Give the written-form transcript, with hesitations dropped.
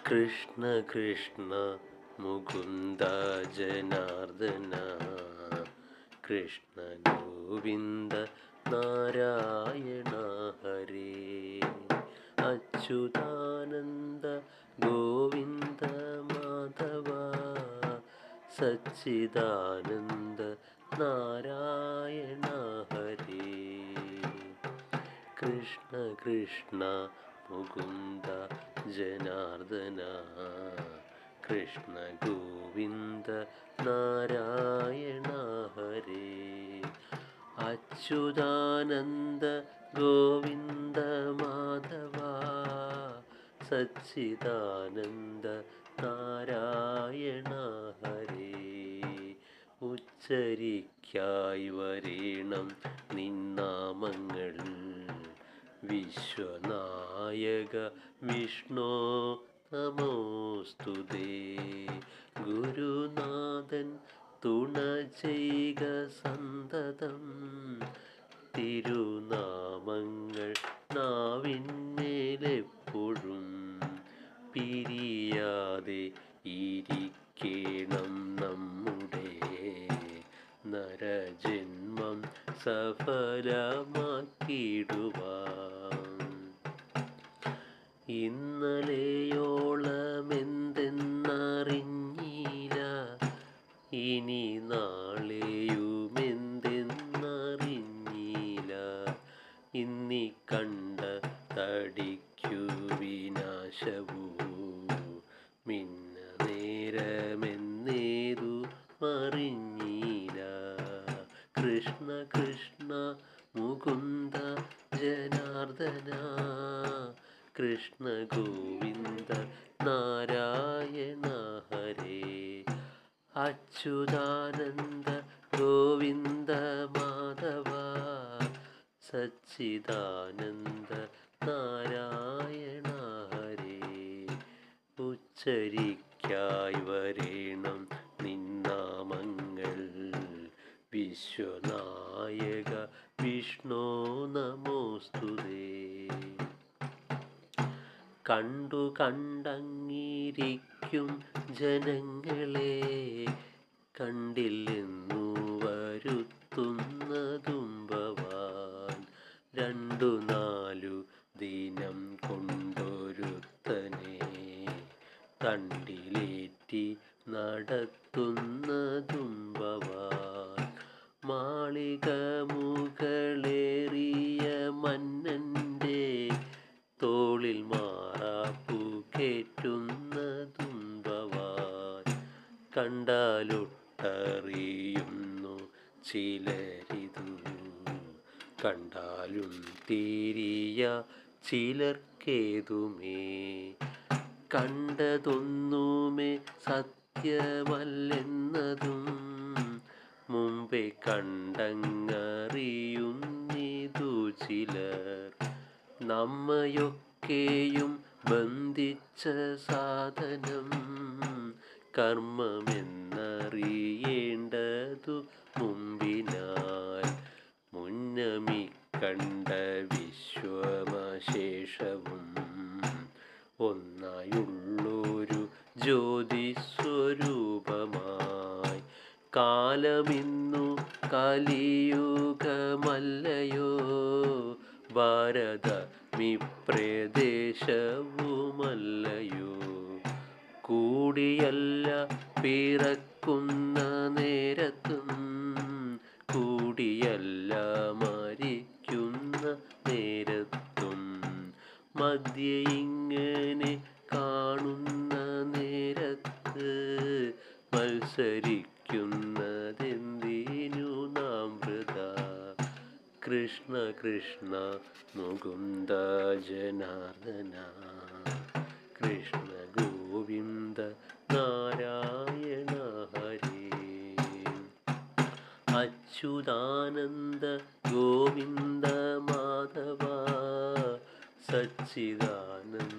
കൃഷ്ണ കൃഷ്ണ മുകുന്ദ ജനാർദ്ദന കൃഷ്ണ ഗോവിന്ദ നാരായണ ഹരേ അച്യുതാനന്ദ ഗോവിന്ദ മാധവ സച്ചിദാനന്ദ നാരായണ ഹരേ കൃഷ്ണ കൃഷ്ണ മുകുന്ദ ജനാർദ്ദന കൃഷ്ണ ഗോവിന്ദ നാരായണ ഹരേ അച്യുതാനന്ദ ഗോവിന്ദ മാധവ സച്ചിദാനന്ദ നാരായണ ഹരേ ഉച്ചരിക്കായി വരേണം നിന്നാമങ്ങൾ വിശ്വനായക വിഷ്ണു നമോസ്തുതേ ഗുരുനാഥൻ തുണ ചെയ്ക സന്തതം തിരുനാമങ്ങൾ നാവിന്മേലെപ്പോഴും പിരിയാതെ ഇരിക്കണം നമ്മുടെ നരജന്മം സഫലമാക്കിടുവാൻ ഇന്നലെയോളമെന്തെന്നറിഞ്ഞില്ല ഇനി നാളെയുമെന്തെന്നറിഞ്ഞില്ല ഇന്നി കണ്ട തടിക്കു വിനാശവൂ മിന്ന നേരമെന്നേതു അറിഞ്ഞില്ല കൃഷ്ണ കൃഷ്ണ മുകുന്ദ ജനാർദ്ദന കൃഷ്ണ ഗോവിന്ദ നാരായണ ഹരേ അച്യുതാനന്ദ ഗോവിന്ദ മാധവ സച്ചിദാനന്ദ നാരായണ ഹരേ ഉച്ചരിക്കായി വരേണം നിന്നാമങ്ങൾ വിശ്വനായക വിഷ്ണു നമോസ്തുതേ കണ്ടു കണ്ടങ്ങിരിക്കും ജനങ്ങളെ കണ്ടില്ലെന്നു വരുത്തുന്നതും ഭവാൻ രണ്ടു നാലു ദിനം കൊണ്ടൊരുത്തനെ തണ്ടിലേറ്റി നടത്തുന്നതും ഭവാൻ മാളിക മുകളേറിയ മന്നൻ്റെ തോളിൽ മാറാപ്പു കേറ്റുന്നതും ഭവാൻ കണ്ടാലൊട്ടറിയുന്നു ചിലരിതു കണ്ടാലും തീരിയ ചിലർക്കേതുമേ കണ്ടതൊന്നുമേ സത്യമല്ലെന്നതും മുമ്പേ കണ്ടങ്ങറിയുന്നിതു ചിലർ നമ്മയൊക്കെയും ബന്ധിച്ച സാധനം കർമ്മമെന്നറിയേണ്ടതു മുമ്പിനാൽ മുന്നമി കണ്ട വിശ്വമശേഷവും ഒന്നായുള്ളൊരു ജ്യോതിസ്വരൂപമായി കാലമിന്നു കലിയുഗമല്ലയോ ഭാരതമിപ്രദേശവുമല്ലയോ കൂടിയല്ല പിറക്കുന്ന നേരത്തും കൂടിയല്ല മരിക്കുന്ന നേരത്തും മധ്യേ ഇങ്ങനെ കാണുന്ന നേരത്ത് മത്സരിക്കുന്നതെന്തിനു നാം വൃഥാ കൃഷ്ണ കൃഷ്ണ മുകുന്ദ ജനാർദ്ദന കൃഷ്ണ ഗോവിന്ദ നാരായണ ഹരേ അച്യുതാനന്ദ ഗോവിന്ദ മാധവ സച്ചിദാനന്ദ